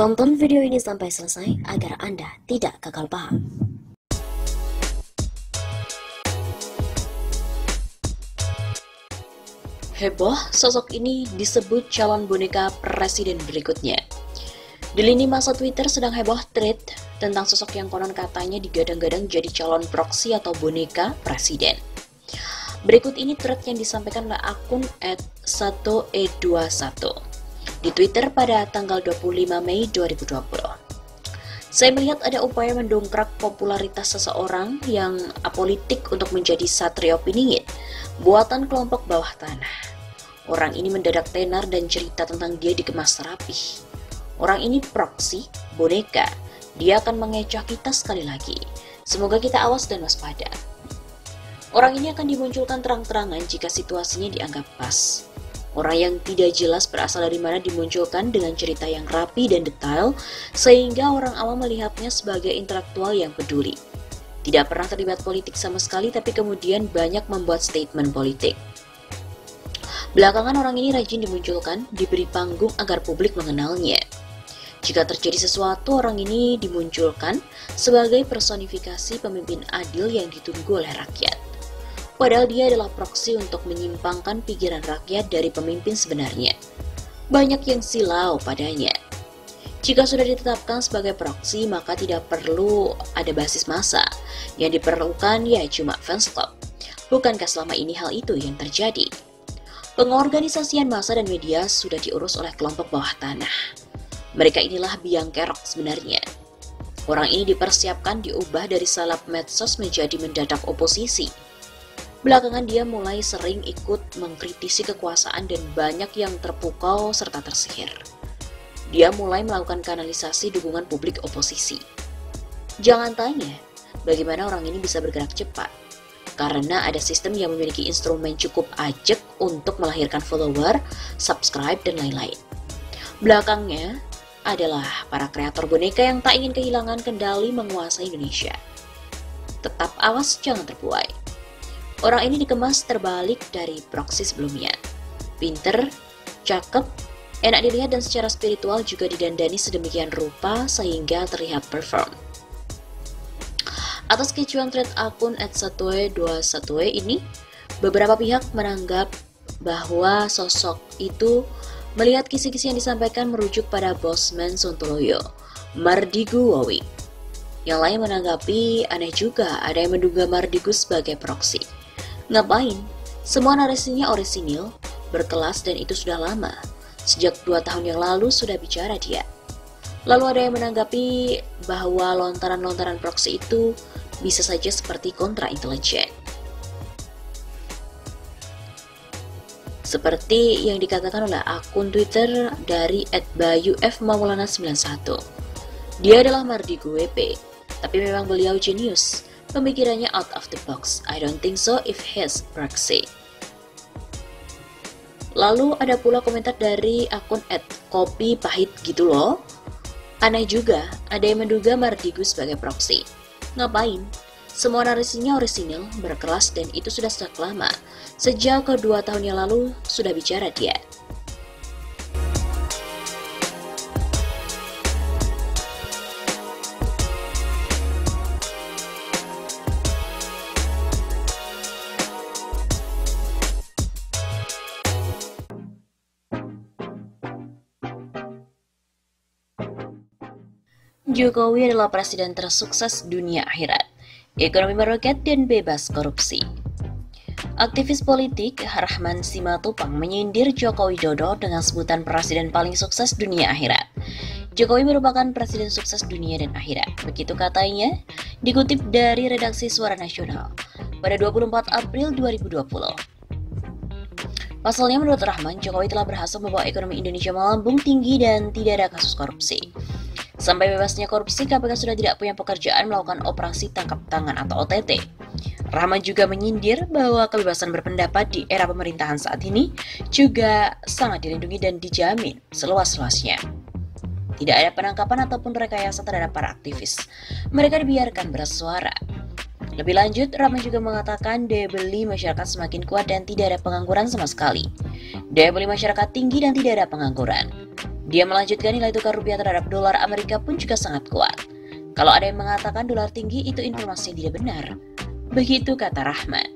Tonton video ini sampai selesai agar Anda tidak gagal paham. Heboh, sosok ini disebut calon boneka presiden berikutnya. Di lini masa Twitter sedang heboh thread tentang sosok yang konon katanya digadang-gadang jadi calon proksi atau boneka presiden. Berikut ini thread yang disampaikan oleh akun @satoe21 di Twitter pada tanggal 25 Mei 2020. Saya melihat ada upaya mendongkrak popularitas seseorang yang apolitik untuk menjadi satria piningit, buatan kelompok bawah tanah. Orang ini mendadak tenar dan cerita tentang dia dikemas rapih. Orang ini proksi, boneka. Dia akan mengecoh kita sekali lagi. Semoga kita awas dan waspada. Orang ini akan dimunculkan terang-terangan jika situasinya dianggap pas. Orang yang tidak jelas berasal dari mana dimunculkan dengan cerita yang rapi dan detail, sehingga orang awam melihatnya sebagai intelektual yang peduli. Tidak pernah terlibat politik sama sekali, tapi kemudian banyak membuat statement politik. Belakangan orang ini rajin dimunculkan, diberi panggung agar publik mengenalnya. Jika terjadi sesuatu, orang ini dimunculkan sebagai personifikasi pemimpin adil yang ditunggu oleh rakyat. Padahal dia adalah proksi untuk menyimpangkan pikiran rakyat dari pemimpin sebenarnya. Banyak yang silau padanya. Jika sudah ditetapkan sebagai proksi, maka tidak perlu ada basis massa. Yang diperlukan ya cuma fans club. Bukankah selama ini hal itu yang terjadi? Pengorganisasian massa dan media sudah diurus oleh kelompok bawah tanah. Mereka inilah biang kerok sebenarnya. Orang ini dipersiapkan diubah dari salap medsos menjadi mendadak oposisi. Belakangan dia mulai sering ikut mengkritisi kekuasaan dan banyak yang terpukau serta tersihir. Dia mulai melakukan kanalisasi dukungan publik oposisi. Jangan tanya, bagaimana orang ini bisa bergerak cepat. Karena ada sistem yang memiliki instrumen cukup ajak untuk melahirkan follower, subscribe, dan lain-lain. Belakangnya adalah para kreator boneka yang tak ingin kehilangan kendali menguasai Indonesia. Tetap awas jangan terbuai. Orang ini dikemas terbalik dari proksi sebelumnya. Pinter, cakep, enak dilihat dan secara spiritual juga didandani sedemikian rupa sehingga terlihat perform. Atas kecuan thread akun @satoe21 ini, beberapa pihak menganggap bahwa sosok itu melihat kisi-kisi yang disampaikan merujuk pada Bosman Sontoloyo, Mardigu Wowi. Yang lain menanggapi aneh juga ada yang menduga Mardigu sebagai proksi. Ngapain? Semua narasinya orisinil, berkelas dan itu sudah lama. Sejak 2 tahun yang lalu sudah bicara dia. Lalu ada yang menanggapi bahwa lontaran-lontaran proksi itu bisa saja seperti kontra intelijen. Seperti yang dikatakan oleh akun Twitter dari @bayufmaulana91. Dia adalah Mardigu WP, tapi memang beliau jenius. Pemikirannya out of the box. I don't think so if he's proxy. Lalu ada pula komentar dari akun @kopi_pahit gitu loh. Aneh juga, ada yang menduga Mardigu sebagai proksi. Ngapain? Semua narasinya orisinil, berkelas dan itu sudah sejak lama. Sejak ke 2 tahun yang lalu sudah bicara dia. Jokowi adalah presiden tersukses dunia akhirat, ekonomi meroket dan bebas korupsi. Aktivis politik Rahman Simatupang menyindir Joko Widodo dengan sebutan presiden paling sukses dunia akhirat. Jokowi merupakan presiden sukses dunia dan akhirat, begitu katanya, dikutip dari redaksi Suara Nasional pada 24 April 2020. Pasalnya menurut Rahman, Jokowi telah berhasil membawa ekonomi Indonesia melambung tinggi dan tidak ada kasus korupsi. Sampai bebasnya korupsi, KPK sudah tidak punya pekerjaan melakukan operasi tangkap tangan atau OTT. Rahman juga menyindir bahwa kebebasan berpendapat di era pemerintahan saat ini juga sangat dilindungi dan dijamin seluas-luasnya. Tidak ada penangkapan ataupun rekayasa terhadap para aktivis. Mereka dibiarkan bersuara. Lebih lanjut, Rahman juga mengatakan daya beli masyarakat semakin kuat dan tidak ada pengangguran sama sekali. Daya beli masyarakat tinggi dan tidak ada pengangguran. Dia melanjutkan nilai tukar rupiah terhadap dolar Amerika pun juga sangat kuat. Kalau ada yang mengatakan dolar tinggi, itu informasi yang tidak benar. Begitu kata Rahmat.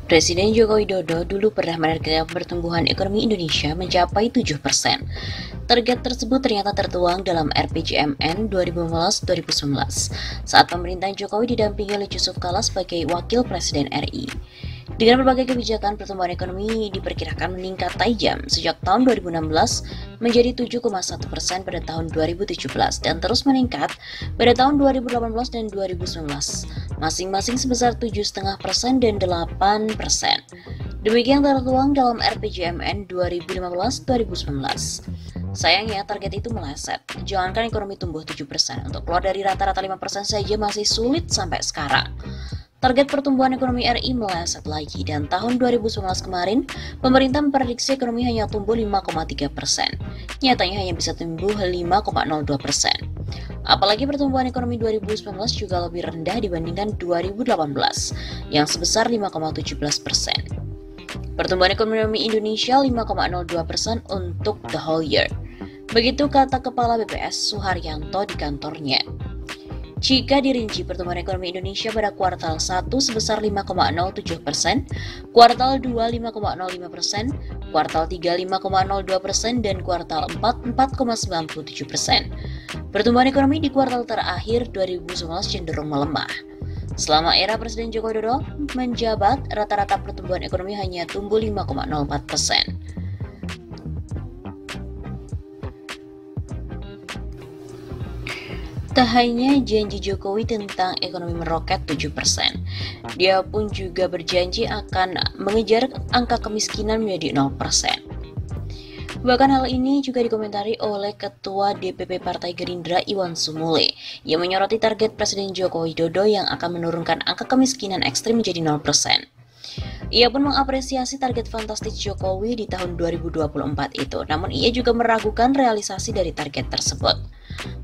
Presiden Joko Widodo dulu pernah menargetkan pertumbuhan ekonomi Indonesia mencapai 7%. Target tersebut ternyata tertuang dalam RPJMN 2015-2019 saat pemerintahan Jokowi didampingi oleh Yusuf Kala sebagai Wakil Presiden RI. Dengan berbagai kebijakan, pertumbuhan ekonomi diperkirakan meningkat tajam sejak tahun 2016 menjadi 7,1% pada tahun 2017 dan terus meningkat pada tahun 2018 dan 2019, masing-masing sebesar 7,5% dan 8%. Demikian tertuang dalam RPJMN 2015-2019. Sayangnya target itu meleset. Jangankan ekonomi tumbuh 7%, untuk keluar dari rata-rata 5% saja masih sulit sampai sekarang. Target pertumbuhan ekonomi RI meleset lagi dan tahun 2019 kemarin, pemerintah memprediksi ekonomi hanya tumbuh 5,3%. Nyatanya hanya bisa tumbuh 5,02%. Apalagi pertumbuhan ekonomi 2019 juga lebih rendah dibandingkan 2018, yang sebesar 5,17%. Pertumbuhan ekonomi Indonesia 5,02% untuk the whole year. Begitu kata Kepala BPS Suharyanto di kantornya. Jika dirinci, pertumbuhan ekonomi Indonesia pada kuartal 1 sebesar 5,07%, kuartal 2 5,05%, kuartal 3 5,02%, dan kuartal 4 4,97%. Pertumbuhan ekonomi di kuartal terakhir 2019 cenderung melemah. Selama era Presiden Joko Widodo menjabat, rata-rata pertumbuhan ekonomi hanya tumbuh 5,04%. Tak hanya janji Jokowi tentang ekonomi meroket 7%, dia pun juga berjanji akan mengejar angka kemiskinan menjadi 0%. Bahkan hal ini juga dikomentari oleh Ketua DPP Partai Gerindra Iwan Sumule yang menyoroti target Presiden Joko Widodo yang akan menurunkan angka kemiskinan ekstrim menjadi 0%. Ia pun mengapresiasi target fantastis Jokowi di tahun 2024 itu, namun ia juga meragukan realisasi dari target tersebut.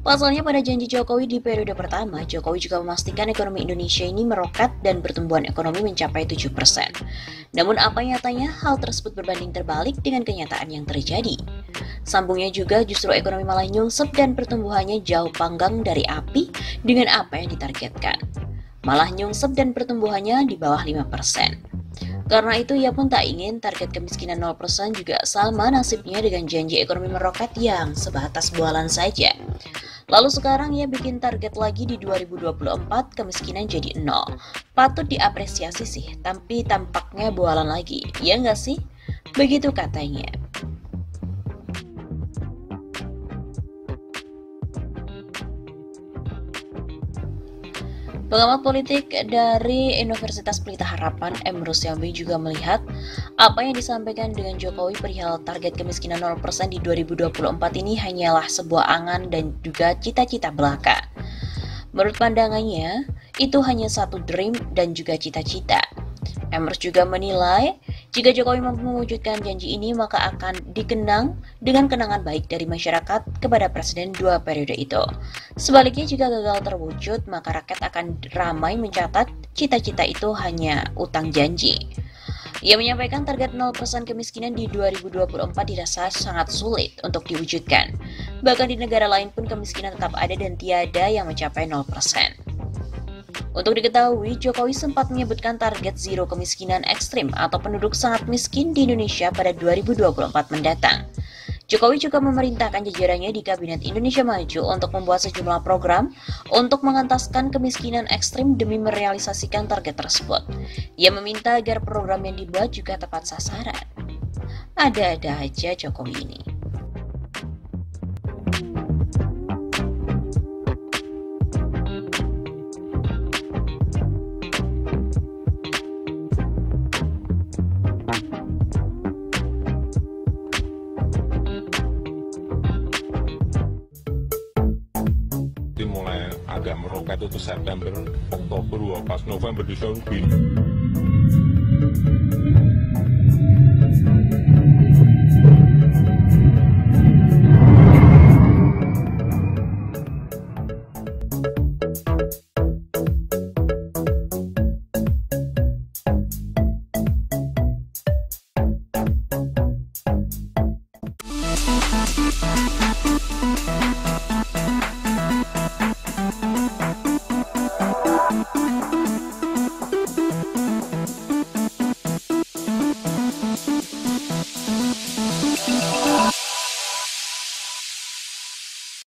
Pasalnya pada janji Jokowi di periode pertama, Jokowi juga memastikan ekonomi Indonesia ini meroket dan pertumbuhan ekonomi mencapai 7%. Namun apa nyatanya, hal tersebut berbanding terbalik dengan kenyataan yang terjadi. Sambungnya juga justru ekonomi malah nyungsep dan pertumbuhannya jauh panggang dari api dengan apa yang ditargetkan. Malah nyungsep dan pertumbuhannya di bawah 5%. Karena itu ia pun tak ingin target kemiskinan 0% juga sama nasibnya dengan janji ekonomi meroket yang sebatas bualan saja. Lalu sekarang ia bikin target lagi di 2024 kemiskinan jadi 0. Patut diapresiasi sih, tapi tampaknya bualan lagi, ya nggak sih? Begitu katanya. Pengamat politik dari Universitas Pelita Harapan, Emrus Yambi juga melihat apa yang disampaikan dengan Jokowi perihal target kemiskinan 0% di 2024 ini hanyalah sebuah angan dan juga cita-cita belaka. Menurut pandangannya, itu hanya satu dream dan juga cita-cita. Emrus juga menilai, jika Jokowi mampu mewujudkan janji ini, maka akan dikenang dengan kenangan baik dari masyarakat kepada Presiden 2 periode itu. Sebaliknya, jika gagal terwujud, maka rakyat akan ramai mencatat cita-cita itu hanya utang janji. Ia menyampaikan target 0% kemiskinan di 2024 dirasa sangat sulit untuk diwujudkan. Bahkan di negara lain pun kemiskinan tetap ada dan tiada yang mencapai 0%. Untuk diketahui, Jokowi sempat menyebutkan target zero kemiskinan ekstrim atau penduduk sangat miskin di Indonesia pada 2024 mendatang. Jokowi juga memerintahkan jajarannya di Kabinet Indonesia Maju untuk membuat sejumlah program untuk mengentaskan kemiskinan ekstrim demi merealisasikan target tersebut. Ia meminta agar program yang dibuat juga tepat sasaran. Ada-ada aja Jokowi ini. Mulai agak meroket itu September, Oktober, pas November di Saudi.